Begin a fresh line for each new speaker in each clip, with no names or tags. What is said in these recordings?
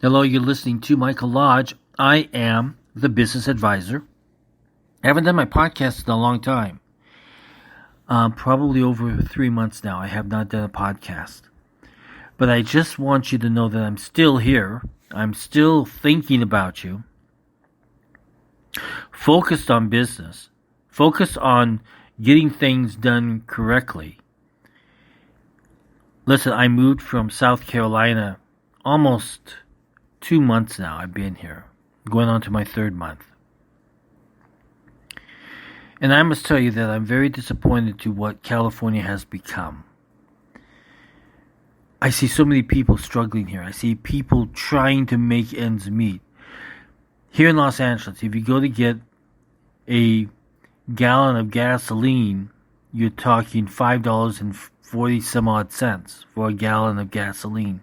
Hello, you're listening to Michael Lodge. I am the business advisor. I haven't done my podcast in a long time. Probably over 3 months now. I have not done a podcast. But I just want you to know that I'm still here. I'm still thinking about you. Focused on business. Focused on getting things done correctly. Listen, I moved from South Carolina almost 2 months now. I've been here, going on to my 3rd month. And I must tell you that I'm very disappointed to what California has become. I see so many people struggling here. I see people trying to make ends meet. Here in Los Angeles, if you go to get a gallon of gasoline, you're talking $5.40 some odd cents for a gallon of gasoline.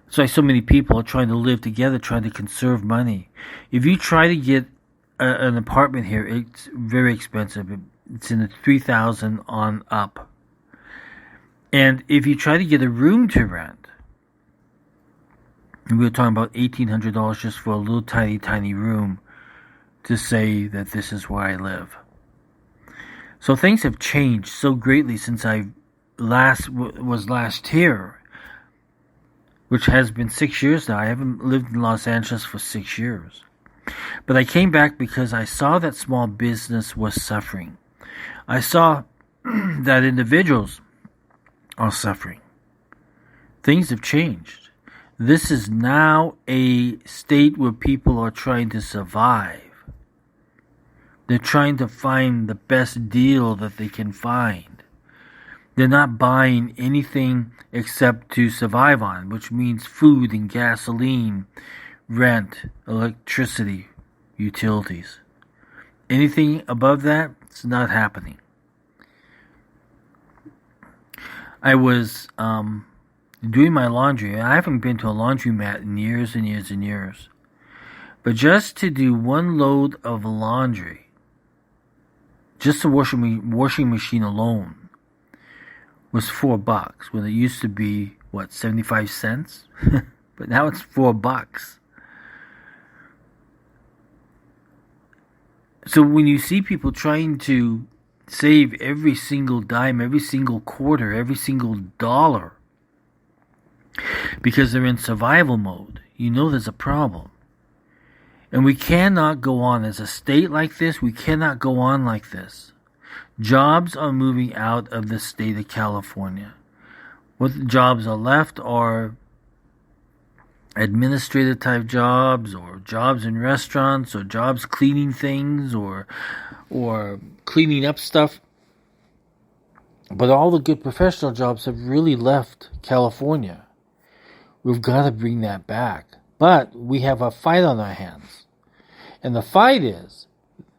So many people are trying to live together, trying to conserve money. If you try to get an apartment here, it's very expensive. It's in the $3,000 on up. And if you try to get a room to rent, and we were talking about $1,800 just for a little tiny room to say that this is where I live. So things have changed so greatly since I was last here, which has been 6 years now. I haven't lived in Los Angeles for 6 years. But I came back because I saw that small business was suffering. I saw that individuals are suffering. Things have changed. This is now a state where people are trying to survive. They're trying to find the best deal that they can find. They're not buying anything except to survive on, which means food and gasoline, rent, electricity, utilities. Anything above that, it's not happening. I was doing my laundry. I haven't been to a laundromat in years and years and years. But just to do one load of laundry, just the washing machine alone, was $4 when it used to be 75 cents, but now it's $4. So when you see people trying to save every single dime, every single quarter, every single dollar because they're in survival mode, you know there's a problem. And we cannot go on as a state like this. We cannot go on like this. Jobs are moving out of the state of California. What jobs are left are administrative type jobs, or jobs in restaurants, or jobs cleaning things, or cleaning up stuff. But all the good professional jobs have really left California. We've got to bring that back. But we have a fight on our hands. And the fight is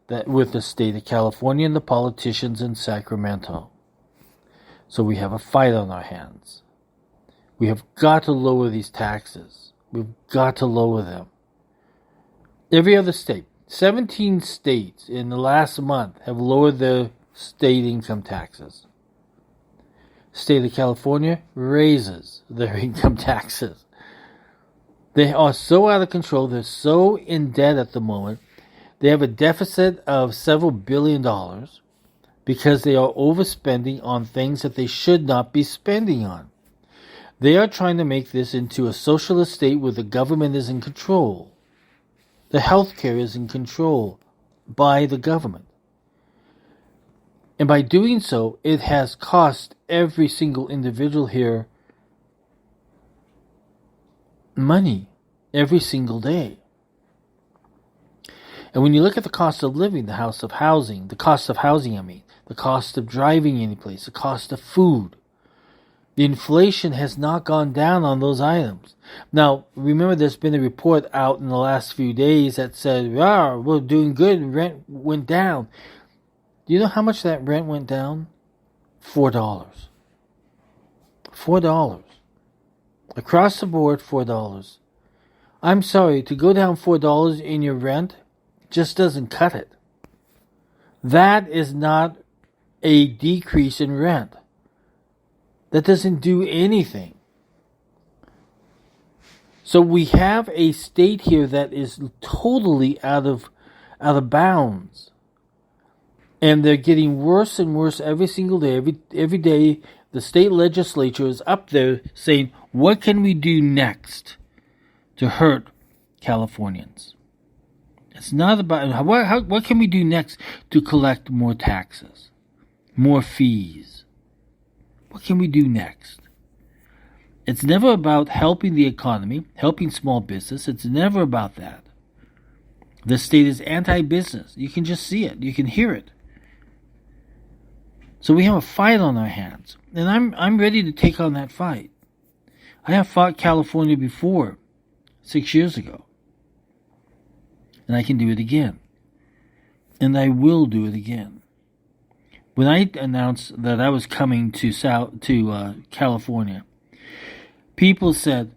that with the state of California and the politicians in Sacramento. So we have a fight on our hands. We have got to lower these taxes. We've got to lower them. Every other state, 17 states in the last month have lowered their state income taxes. State of California raises their income taxes. They are so out of control. They're so in debt at the moment. They have a deficit of several $billion because they are overspending on things that they should not be spending on. They are trying to make this into a socialist state where the government is in control. The healthcare is in control by the government. And by doing so, it has cost every single individual here money every single day. And when you look at the cost of living, the cost of housing, the cost of driving any place, the cost of food, the inflation has not gone down on those items. Now, remember there's been a report out in the last few days that said, we're doing good, rent went down. Do you know how much that rent went down? $4. $4. Across the board, $4. I'm sorry, to go down $4 in your rent just doesn't cut it. That is not a decrease in rent. That doesn't do anything. So we have a state here that is totally out of bounds. And they're getting worse and worse every single day. Every day, the state legislature is up there saying, what can we do next to hurt Californians? It's not about what can we do next to collect more taxes, more fees. What can we do next? It's never about helping the economy, helping small business. It's never about that. The state is anti-business. You can just see it. You can hear it. So we have a fight on our hands, and I'm ready to take on that fight. I have fought California before, 6 years ago, and I can do it again, and I will do it again. When I announced that I was coming to California, people said,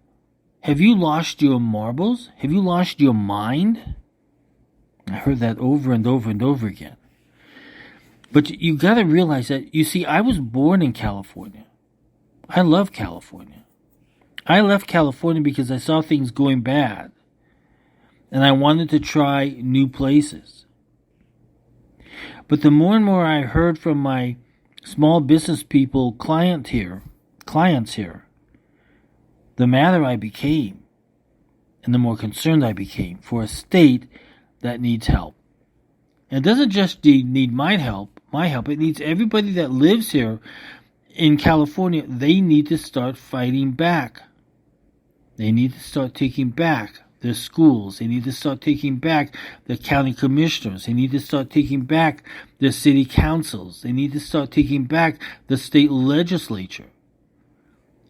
"Have you lost your marbles? Have you lost your mind?" I heard that over and over and over again. But you got to realize that, you see, I was born in California. I love California. I left California because I saw things going bad. And I wanted to try new places. But the more and more I heard from my small business people, clients here, the madder I became. And the more concerned I became for a state that needs help. And it doesn't just need my help. It needs everybody that lives here in California. They need to start fighting back. They need to start taking back their schools. They need to start taking back the county commissioners. They need to start taking back the city councils. They need to start taking back the state legislature.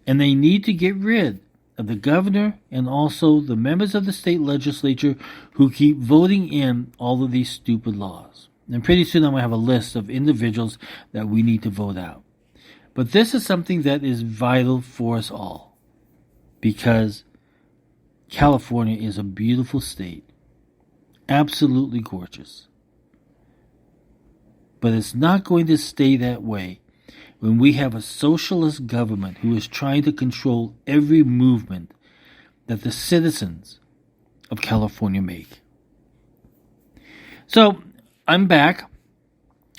And they need to get rid of the governor and also the members of the state legislature who keep voting in all of these stupid laws. And pretty soon I'm going to have a list of individuals that we need to vote out. But this is something that is vital for us all, because California is a beautiful state, absolutely gorgeous. But it's not going to stay that way when we have a socialist government who is trying to control every movement that the citizens of California make. So, I'm back.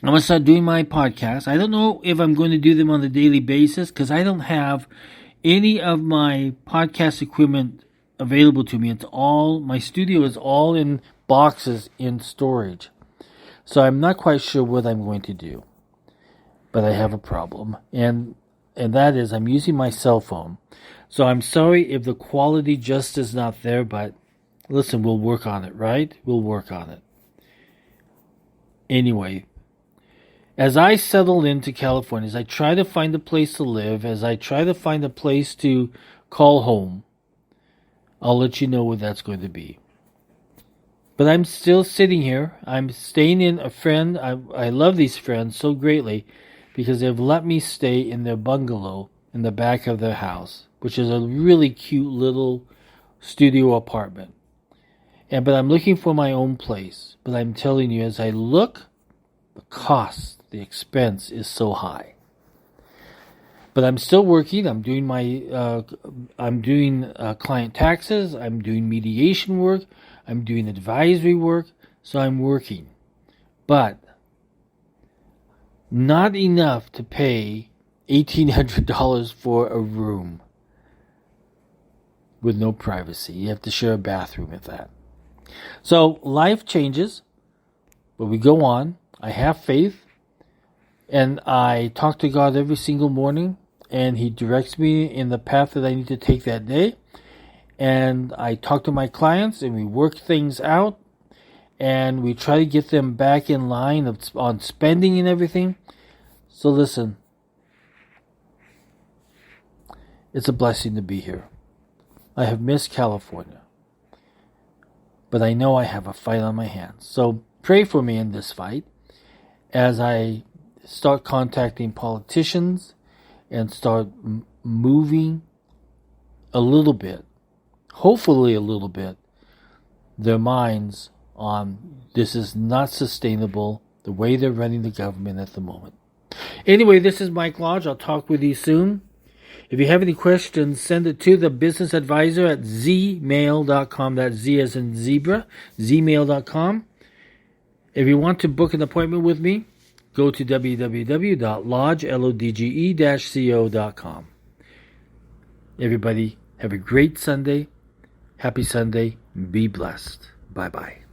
I'm going to start doing my podcast. I don't know if I'm going to do them on a daily basis because I don't have any of my podcast equipment available to me. My studio is all in boxes in storage. So I'm not quite sure what I'm going to do. But I have a problem. And that is I'm using my cell phone. So I'm sorry if the quality just is not there, but listen, we'll work on it, right? We'll work on it. Anyway, as I settle into California, as I try to find a place to live, as I try to find a place to call home, I'll let you know what that's going to be. But I'm still sitting here. I'm staying in a friend. I love these friends so greatly because they've let me stay in their bungalow in the back of their house, which is a really cute little studio apartment. But I'm looking for my own place. But I'm telling you, as I look, the cost, the expense is so high. But I'm still working. I'm doing client taxes. I'm doing mediation work. I'm doing advisory work. So I'm working. But not enough to pay $1,800 for a room with no privacy. You have to share a bathroom with that. So life changes, but we go on. I have faith, and I talk to God every single morning, and He directs me in the path that I need to take that day. And I talk to my clients, and we work things out, and we try to get them back in line on spending and everything. So listen, it's a blessing to be here. I have missed California. But I know I have a fight on my hands. So pray for me in this fight as I start contacting politicians and start moving a little bit, hopefully a little bit, their minds on this is not sustainable the way they're running the government at the moment. Anyway, this is Mike Lodge. I'll talk with you soon. If you have any questions, send it to the business advisor at zmail.com. That's Z as in zebra, zmail.com. If you want to book an appointment with me, go to www.lodge-co.com. Everybody, have a great Sunday. Happy Sunday. Be blessed. Bye-bye.